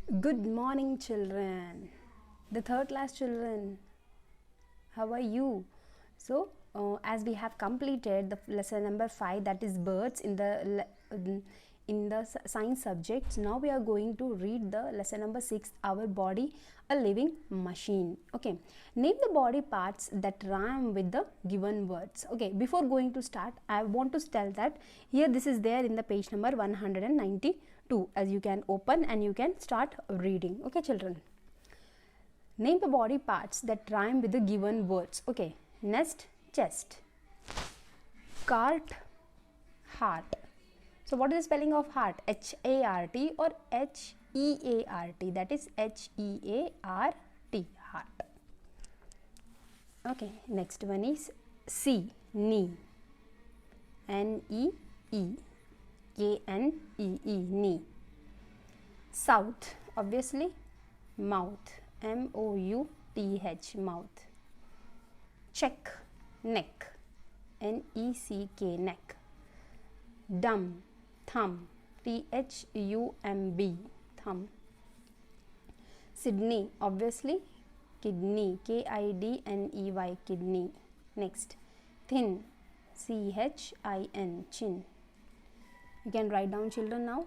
Good morning, children. The third class children. How are you? So, as we have completed the lesson number 5, that is birds in the science subjects, now we are going to read the lesson number 6, our body, a living machine. Okay, name the body parts that rhyme with the given words. Okay, before going to start, I want to tell that here this is there in the page number 192, as you can open and you can start reading. Okay, children. Name the body parts that rhyme with the given words. Okay, nest, chest. Cart, heart. So what is the spelling of heart? H-A-R-T or H-E-A-R-T? That is H-E-A-R-T, heart. Okay, next one is C, knee. N-E-E, K-N-E-E, knee. South, obviously, mouth. M-O-U-T-H, mouth. Check, neck. N-E-C-K, neck. Dumb, thumb. T-H-U-M-B, thumb. Sydney, obviously, kidney. K-I-D-N-E-Y, kidney. Next, thin. C-H-I-N, chin. You can write down, children, now.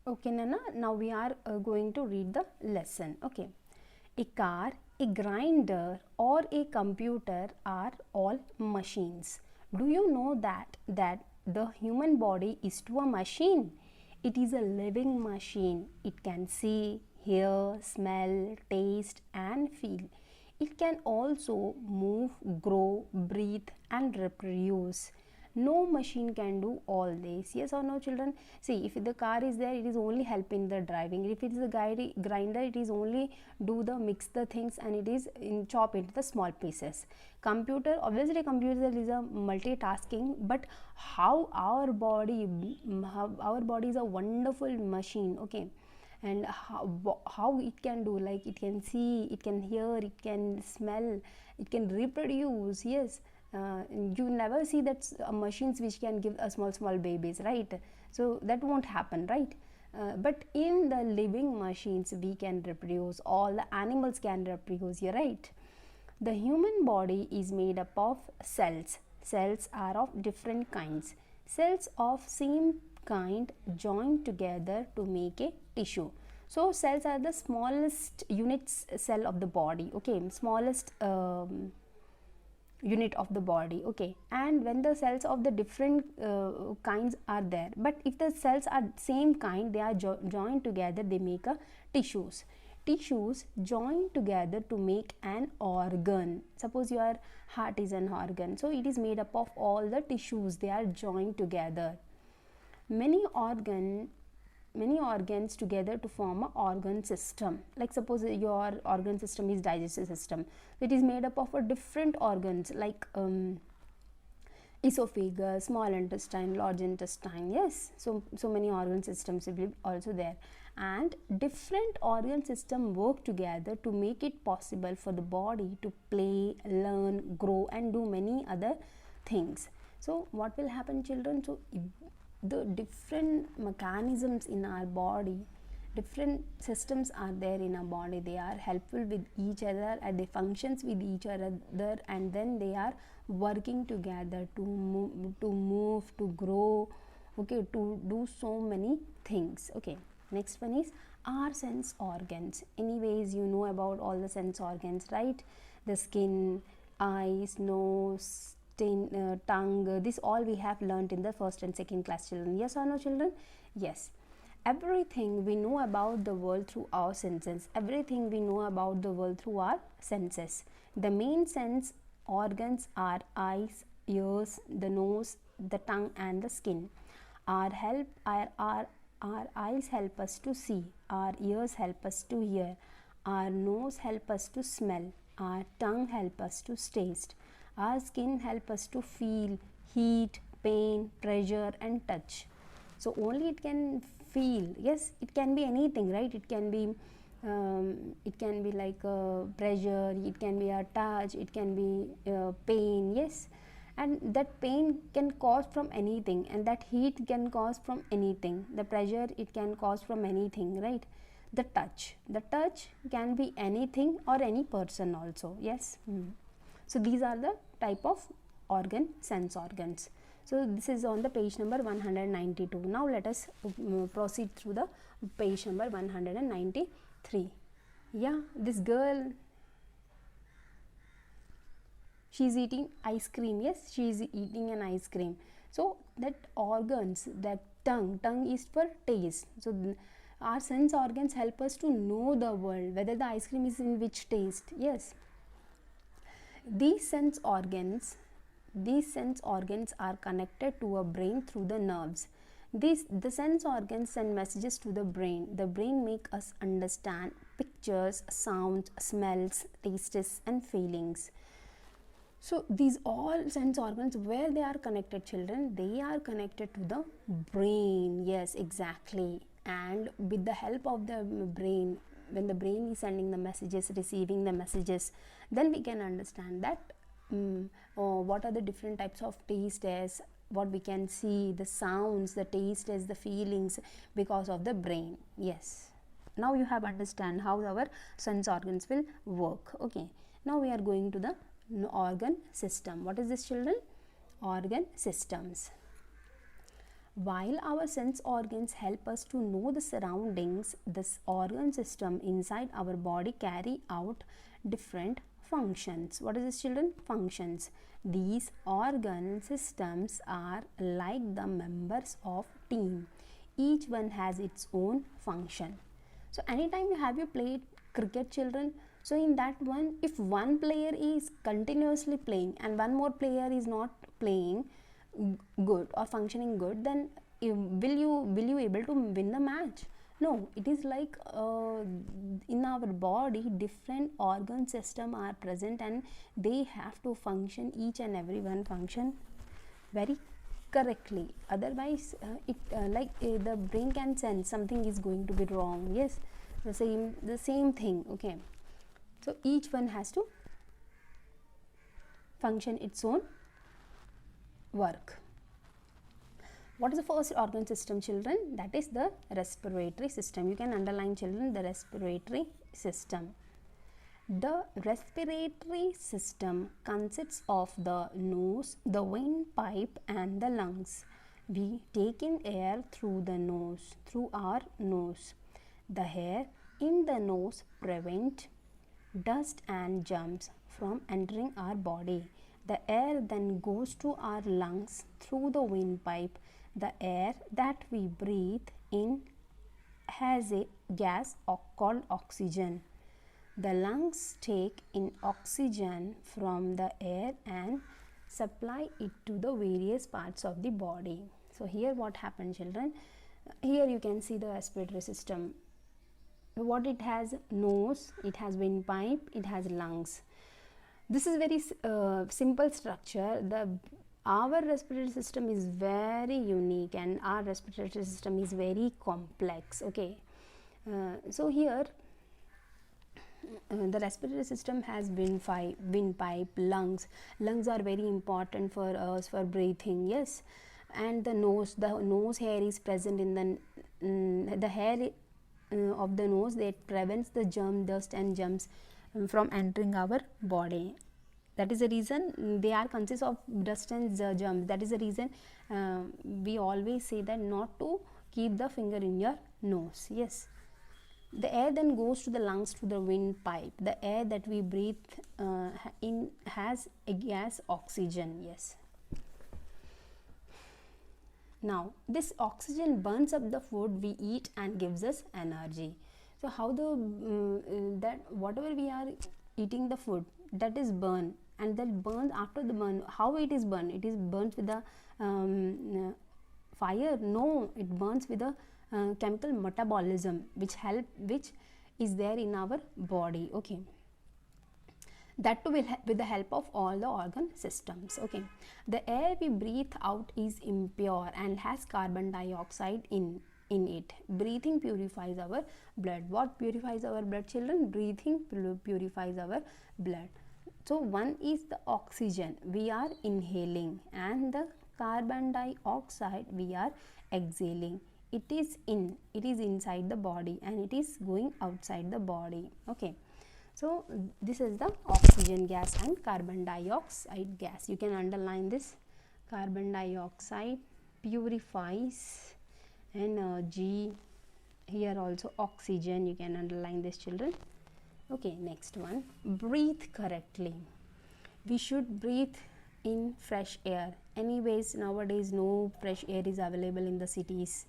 Okay, Nana, now we are going to read the lesson. Okay, a car, a grinder or a computer are all machines. Do you know that the human body is to a machine? It is a living machine. It can see, hear, smell, taste and feel. It can also move, grow, breathe and reproduce. No machine can do all this. Yes or no, children? See, if the car is there, it is only helping the driving. If it is a grinder, it is only do the mix the things and it is chop into the small pieces. Computer, obviously computer is a multitasking, but how our body is a wonderful machine. Okay, and how it can do, like it can see, it can hear, it can smell, it can reproduce. Yes, you never see that machines which can give a small babies, right? So that won't happen, right? But in the living machines we can reproduce, all the animals can reproduce here, right? The human body is made up of cells. Cells are of different kinds. Cells of same kind join together to make a tissue. So cells are the smallest units cell of the body. Okay, smallest unit of the body. Okay, and when the cells of the different kinds are there, but if the cells are same kind, they are joined together, they make a tissues. Tissues join together to make an organ. Suppose your heart is an organ, so it is made up of all the tissues, they are joined together. Many organs together to form a organ system. Like suppose your organ system is digestive system, it is made up of a different organs like esophagus, small intestine, large intestine. Yes, so many organ systems will be also there, and different organ system work together to make it possible for the body to play, learn, grow and do many other things. So what will happen, children? So the different mechanisms in our body, different systems are there in our body, they are helpful with each other and they functions with each other, and then they are working together to move, to grow, okay, to do so many things. Okay, next one is our sense organs. Anyways, you know about all the sense organs, right? The skin, eyes, nose, tongue, this all we have learnt in the first and second class, children. Yes or no, children? Yes. Everything we know about the world through our senses. Everything we know about the world through our senses. The main sense organs are eyes, ears, the nose, the tongue and the skin. Our eyes help us to see, our ears help us to hear, our nose help us to smell, our tongue help us to taste, our skin help us to feel heat, pain, pressure and touch. So only it can feel. Yes, it can be anything, right? It can be It can be like pressure, it can be a touch, it can be pain, yes, and that pain can cause from anything, and that heat can cause from anything, the pressure it can cause from anything, right? The touch can be anything or any person also, yes. So these are the type of sense organs. So this is on the page number 192. Now let us proceed through the page number 193. Yeah, this girl, she is eating ice cream. Yes, she is eating an ice cream. So that organs, that tongue is for taste. So our sense organs help us to know the world, whether the ice cream is in which taste. Yes, these sense organs are connected to a brain through the nerves. The sense organs send messages to the brain. The brain make us understand pictures, sounds, smells, tastes and feelings. So these all sense organs, where they are connected, children? They are connected to the brain. Yes, exactly. And with the help of the brain, when the brain is sending the messages, receiving the messages, then we can understand that what are the different types of taste tests, what we can see, the sounds, the taste tests, the feelings, because of the brain. Yes, now you have understand how our sense organs will work. Okay, now we are going to the organ system. What is this, children? Organ systems. While our sense organs help us to know the surroundings, this organ system inside our body carry out different functions. What is this, children? Functions. These organ systems are like the members of team. Each one has its own function. So anytime you played cricket, children, so in that one, if one player is continuously playing and one more player is not playing good or functioning good, then will you able to win the match? No, it is like in our body different organ system are present and they have to function, each and every one function very correctly. Otherwise the brain can sense something is going to be wrong. Yes, the same thing. Okay, so each one has to function its own work. What is the first organ system, children? That is the respiratory system. You can underline, children, the respiratory system. The respiratory system consists of the nose, the windpipe and the lungs. We take in air through the nose, through our nose. The hair in the nose prevent dust and germs from entering our body. The air then goes to our lungs through the windpipe. The air that we breathe in has a gas called oxygen. The lungs take in oxygen from the air and supply it to the various parts of the body. So here what happened, children? Here you can see the respiratory system. What it has? Nose, it has windpipe, it has lungs. This is very simple structure. Our respiratory system is very unique and our respiratory system is very complex. Okay, so here the respiratory system has windpipe, lungs. Lungs are very important for us for breathing. Yes, and the nose hair is present in the hair of the nose that prevents the dust and germs from entering our body. That is the reason they are consist of dust and germs. That is the reason we always say that not to keep the finger in your nose. Yes, the air then goes to the lungs through the windpipe. The air that we breathe in has a gas oxygen. Yes. Now this oxygen burns up the food we eat and gives us energy. So how that whatever we are eating the food, that is burned, and that burns. After the burn, how it is burned? It is burnt with the fire? No, it burns with the chemical metabolism which is there in our body. Okay, that too with the help of all the organ systems. Okay, the air we breathe out is impure and has carbon dioxide in in it. Breathing purifies our blood. What purifies our blood, children? Breathing purifies our blood. So one is the oxygen we are inhaling, and the carbon dioxide we are exhaling. It is inside the body and it is going outside the body. Okay, so this is the oxygen gas and carbon dioxide gas. You can underline this. Carbon dioxide purifies energy. Here also oxygen, you can underline this, children. Okay, next one, breathe correctly. We should breathe in fresh air. Anyways, nowadays no fresh air is available in the cities.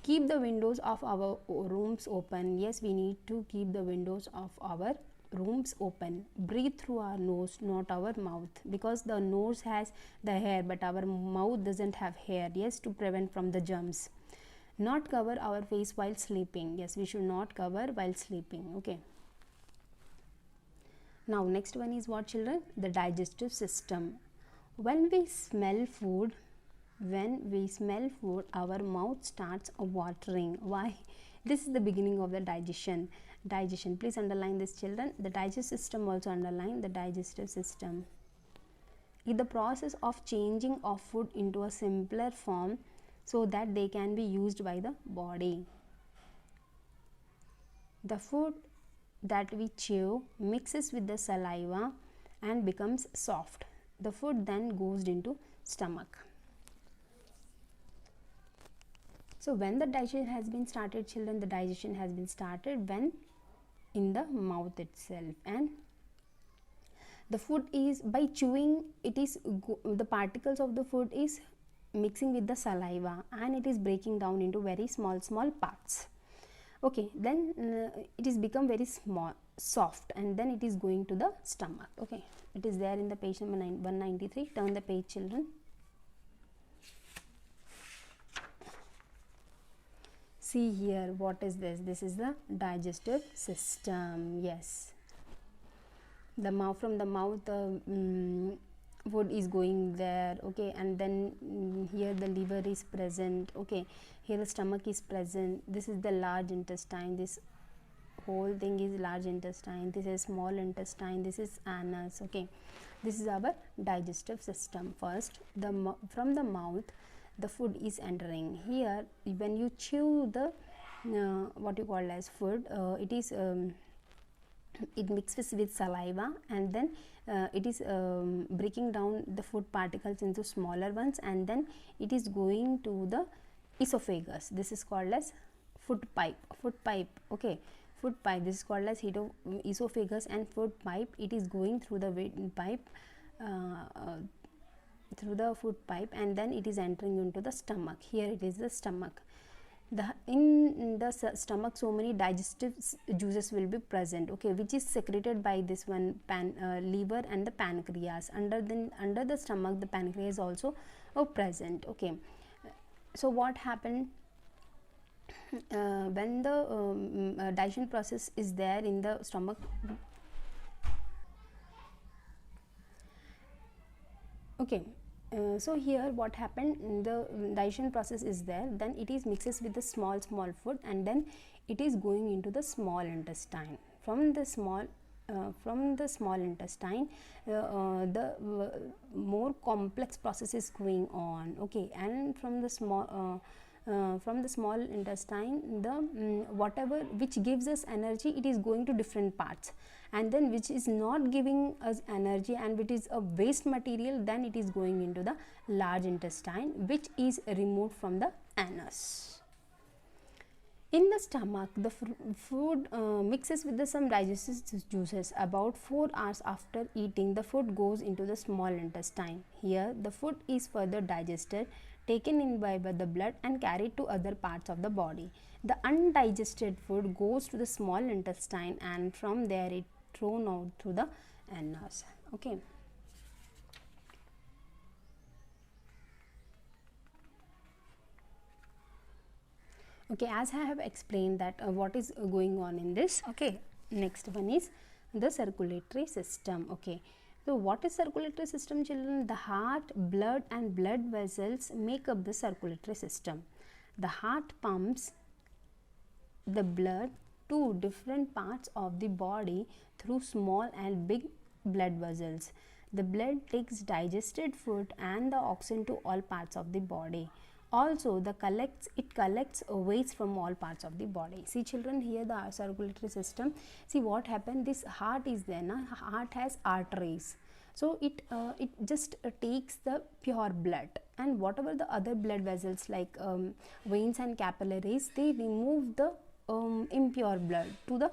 Keep the windows of our rooms open. Yes, we need to keep the windows of our rooms open. Breathe through our nose, not our mouth, because the nose has the hair but our mouth doesn't have hair. Yes, to prevent from the germs. Not cover our face while sleeping. Yes, we should not cover while sleeping. Okay. Now next one is what, children? The digestive system. When we smell food, our mouth starts watering. Why? This is the beginning of the digestion. Please underline this, children. The digestive system, also underline the digestive system. In the process of changing of food into a simpler form so that they can be used by the body. The food that we chew mixes with the saliva and becomes soft. The food then goes into stomach. So when the digestion has been started, children, the digestion has been started when in the mouth itself, and the food is, by chewing, it is the particles of the food is mixing with the saliva and it is breaking down into very small parts. Okay, then it is become very soft, and then it is going to the stomach. Okay, it is there in the page number 193. Turn the page, children. See here, what is this? This is the digestive system. Yes, the mouth, from the mouth food is going there. Okay, and then here the liver is present. Okay, here the stomach is present. This is the large intestine. This whole thing is large intestine. This is small intestine. This is anus. Okay, this is our digestive system. First, from the mouth the food is entering. Here when you chew the what you call as food, it mixes with saliva, and then it is breaking down the food particles into smaller ones, and then it is going to the esophagus. This is called as food pipe. Okay, food pipe, this is called as esophagus and food pipe. It is going through the pipe, through the food pipe, and then it is entering into the stomach. Here it is the stomach. In the stomach, so many digestive juices will be present. Okay, which is secreted by this one liver and the pancreas. Under the stomach, the pancreas is also present. Okay, so what happened when the digestion process is there in the stomach? Okay, so here what happened, the digestion process is there, then it is mixes with the small food, and then it is going into the small intestine. From the small intestine, the more complex process is going on. Okay, and from the small intestine, the whatever which gives us energy, it is going to different parts, and then which is not giving us energy and which is a waste material, then it is going into the large intestine, which is removed from the anus. In the stomach, the food mixes with some digestive juices. About 4 hours after eating, the food goes into the small intestine. Here the food is further digested, taken in by the blood and carried to other parts of the body. The undigested food goes to the small intestine, and from there it thrown out through the anus. Okay. Okay, as I have explained that what is going on in this. Okay, next one is the circulatory system. Okay, so what is circulatory system, children? The heart, blood and blood vessels make up the circulatory system. The heart pumps the blood to different parts of the body through small and big blood vessels. The blood takes digested food and the oxygen to all parts of the body. Also, it collects waste from all parts of the body. See children, here the circulatory system. See what happened. This heart is there. Na? Heart has arteries. So it just takes the pure blood, and whatever the other blood vessels like veins and capillaries, they remove the impure blood to the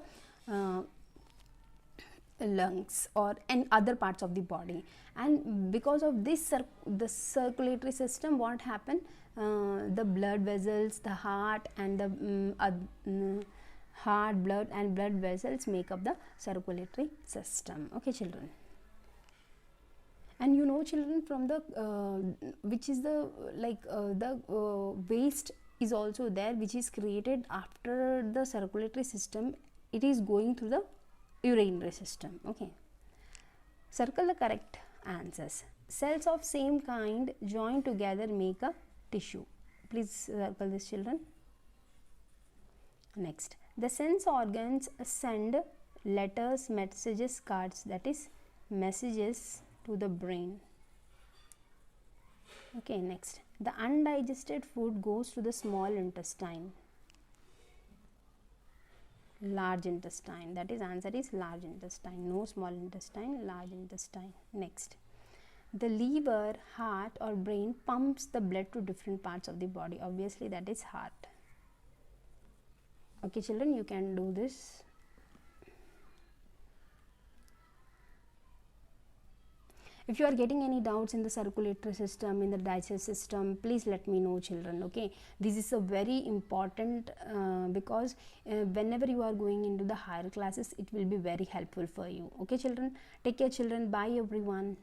lungs or and other parts of the body. And because of this the circulatory system, what happened, the blood vessels, the heart and the heart, blood and blood vessels make up the circulatory system. Okay children. And you know children, from the which is the waste is also there, which is created after the circulatory system. It is going through the urinary system. Okay, circle the correct answers. Cells of same kind joined together make a tissue. Please circle this children. Next, the sense organs send letters, messages, cards, that is messages to the brain. Okay, next, the undigested food goes to the small intestine, large intestine, that is answer is large intestine, no small intestine, large intestine. Next, the liver, heart or brain pumps the blood to different parts of the body. Obviously that is heart. Okay children, you can do this. If you are getting any doubts in the circulatory system, in the digestive system, please let me know children. Okay, this is a very important because whenever you are going into the higher classes, it will be very helpful for you. Okay children, take care children, bye everyone.